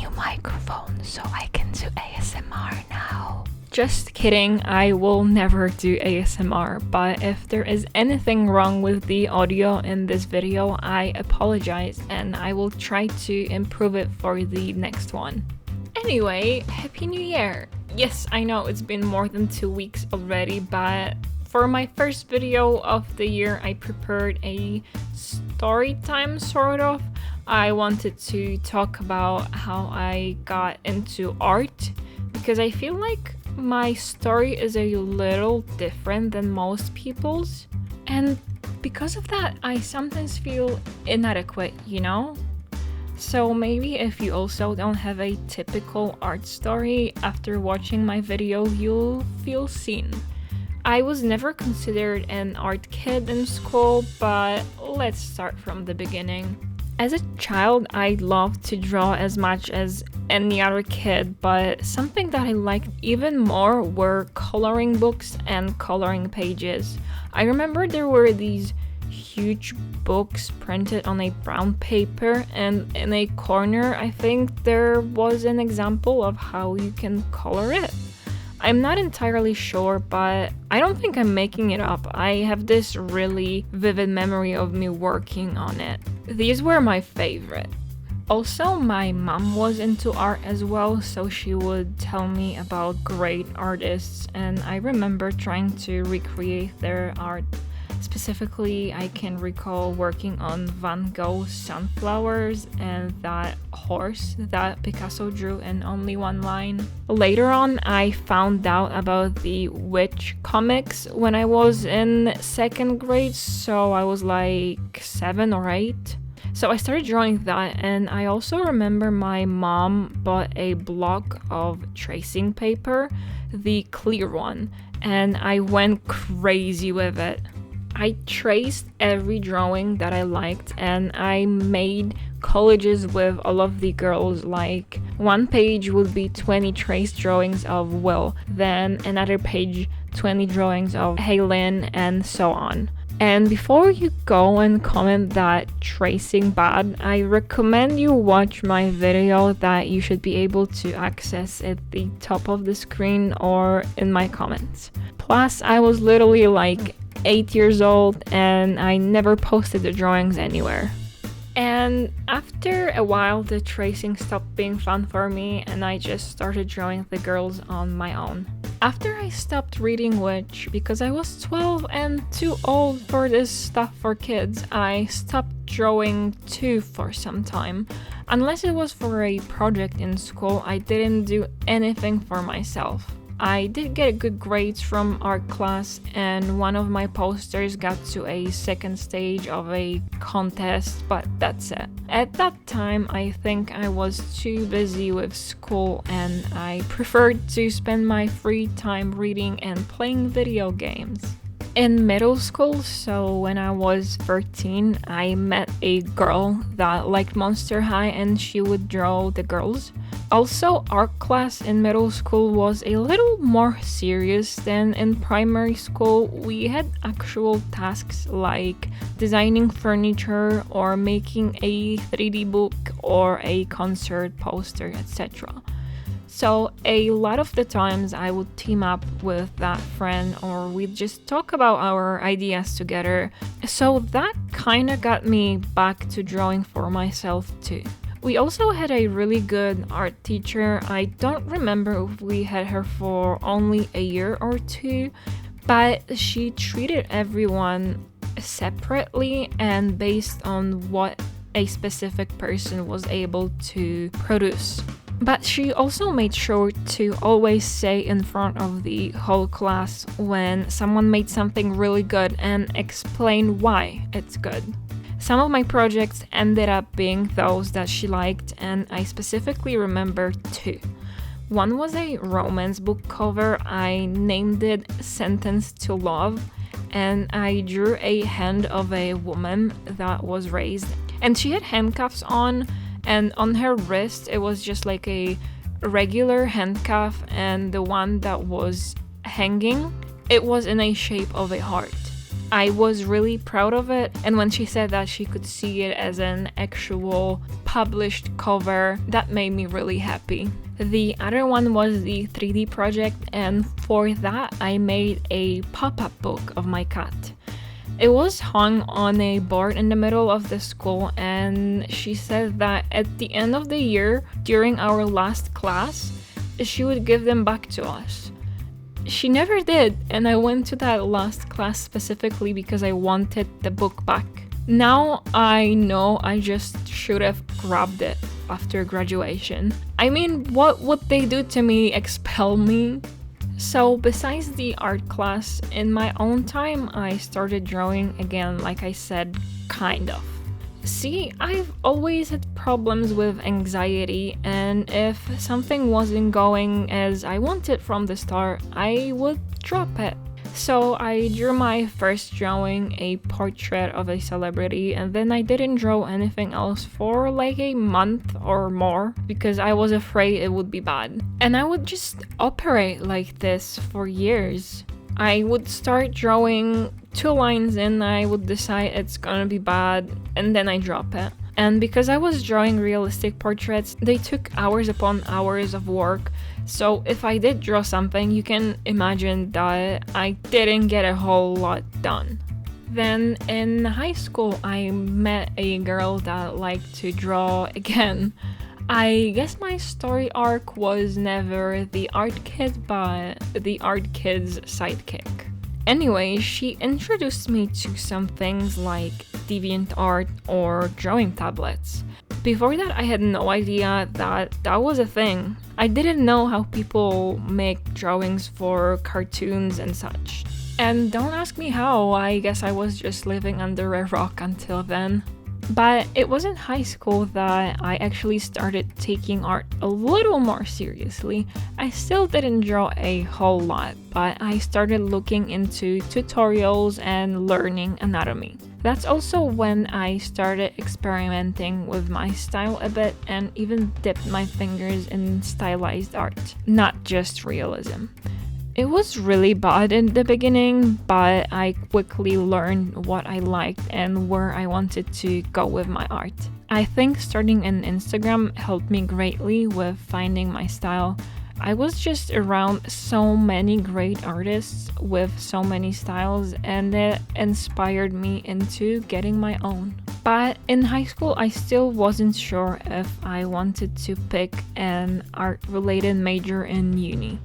new microphone so I can do ASMR now. Just kidding, I will never do ASMR, but if there is anything wrong with the audio in this video, I apologize and I will try to improve it for the next one. Anyway, Happy New Year! Yes, I know it's been more than 2 weeks already, but for my first video of the year, I prepared a story time, sort of. I wanted to talk about how I got into art, because I feel like my story is a little different than most people's, and because of that I sometimes feel inadequate, you know? So maybe if you also don't have a typical art story, after watching my video you'll feel seen. I was never considered an art kid in school, but let's start from the beginning. As a child, I loved to draw as much as any other kid, but something that I liked even more were coloring books and coloring pages. I remember there were these huge books printed on a brown paper, and in a corner I think there was an example of how you can color it. I'm not entirely sure, but I don't think I'm making it up. I have this really vivid memory of me working on it. These were my favorite. Also, my mom was into art as well, so she would tell me about great artists, and I remember trying to recreate their art. Specifically, I can recall working on Van Gogh's sunflowers and that horse that Picasso drew in only one line. Later on, I found out about the witch comics when I was in second grade, so I was like 7 or 8. So I started drawing that, and I also remember my mom bought a block of tracing paper, the clear one, and I went crazy with it. I traced every drawing that I liked, and I made collages with all of the girls. Like, one page would be 20 traced drawings of Will, then another page 20 drawings of Haylin, and so on. And before you go and comment that tracing bad, I recommend you watch my video that you should be able to access at the top of the screen or in my comments. Plus, I was literally like 8 years old and I never posted the drawings anywhere. And after a while, the tracing stopped being fun for me and I just started drawing the girls on my own. After I stopped reading Witch, because I was 12 and too old for this stuff for kids, I stopped drawing too for some time. Unless it was for a project in school, I didn't do anything for myself. I did get good grades from art class, and one of my posters got to a second stage of a contest, but that's it. At that time, I think I was too busy with school and I preferred to spend my free time reading and playing video games. In middle school, so when I was 13, I met a girl that liked Monster High and she would draw the girls. Also, art class in middle school was a little more serious than in primary school. We had actual tasks like designing furniture or making a 3D book or a concert poster, etc. So a lot of the times I would team up with that friend or we'd just talk about our ideas together. So that kinda got me back to drawing for myself too. We also had a really good art teacher. I don't remember if we had her for only a year or two, but she treated everyone separately and based on what a specific person was able to produce. But she also made sure to always say in front of the whole class when someone made something really good and explain why it's good. Some of my projects ended up being those that she liked, and I specifically remember 2. One was a romance book cover. I named it Sentence to Love, and I drew a hand of a woman that was raised, and she had handcuffs on, and on her wrist it was just like a regular handcuff, and the one that was hanging, it was in a shape of a heart. I was really proud of it, and when she said that she could see it as an actual published cover, that made me really happy. The other one was the 3D project, and for that I made a pop-up book of my cat. It was hung on a board in the middle of the school, and she said that at the end of the year, during our last class, she would give them back to us. She never did, and I went to that last class specifically because I wanted the book back. Now I know I just should have grabbed it after graduation. I mean, what would they do to me? Expel me? So besides the art class, in my own time, I started drawing again, like I said, kind of. See, I've always had problems with anxiety, and if something wasn't going as I wanted from the start, I would drop it. So I drew my first drawing, a portrait of a celebrity, and then I didn't draw anything else for like a month or more because I was afraid it would be bad. And I would just operate like this for years. I would start drawing 2 lines in, I would decide it's gonna be bad, and then I drop it. And because I was drawing realistic portraits, they took hours upon hours of work. So if I did draw something, you can imagine that I didn't get a whole lot done. Then in high school, I met a girl that liked to draw again. I guess my story arc was never the art kid, but the art kid's sidekick. Anyway, she introduced me to some things like DeviantArt or drawing tablets. Before that, I had no idea that that was a thing. I didn't know how people make drawings for cartoons and such. And don't ask me how, I guess I was just living under a rock until then. But it was in high school that I actually started taking art a little more seriously. I still didn't draw a whole lot, but I started looking into tutorials and learning anatomy. That's also when I started experimenting with my style a bit and even dipped my fingers in stylized art, not just realism. It was really bad in the beginning, but I quickly learned what I liked and where I wanted to go with my art. I think starting an Instagram helped me greatly with finding my style. I was just around so many great artists with so many styles, and it inspired me into getting my own. But in high school, I still wasn't sure if I wanted to pick an art-related major in uni.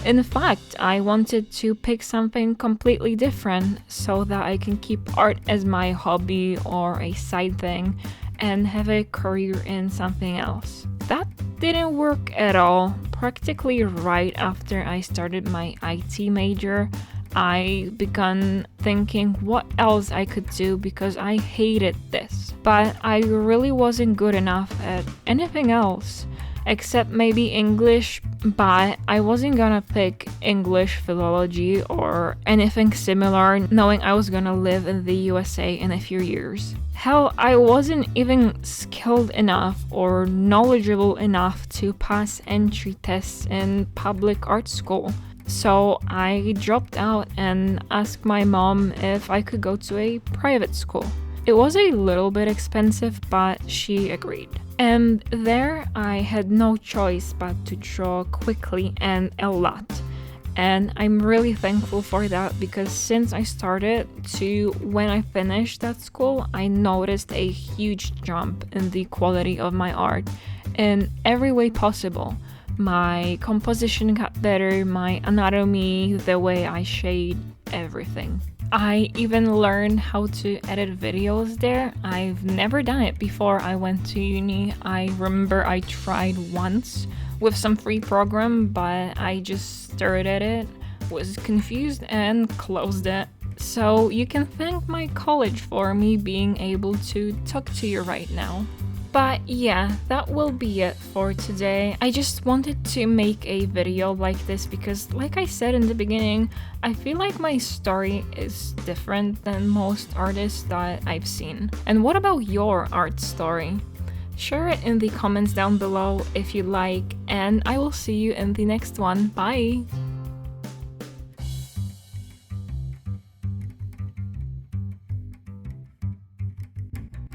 In fact, I wanted to pick something completely different so that I can keep art as my hobby or a side thing and have a career in something else. That didn't work at all. Practically right after I started my IT major, I began thinking what else I could do because I hated this. But I really wasn't good enough at anything else. Except maybe English, but I wasn't gonna pick English philology or anything similar, knowing I was gonna live in the USA in a few years. Hell, I wasn't even skilled enough or knowledgeable enough to pass entry tests in public art school. So I dropped out and asked my mom if I could go to a private school. It was a little bit expensive, but she agreed. And there I had no choice but to draw quickly and a lot. And I'm really thankful for that because since I started to when I finished that school, I noticed a huge jump in the quality of my art in every way possible. My composition got better, my anatomy, the way I shade, everything. I even learned how to edit videos there. I've never done it before I went to uni. I remember I tried once with some free program, but I just stared at it, was confused and closed it. So you can thank my college for me being able to talk to you right now. But yeah, that will be it for today. I just wanted to make a video like this because, like I said in the beginning, I feel like my story is different than most artists that I've seen. And what about your art story? Share it in the comments down below if you like, and I will see you in the next one. Bye!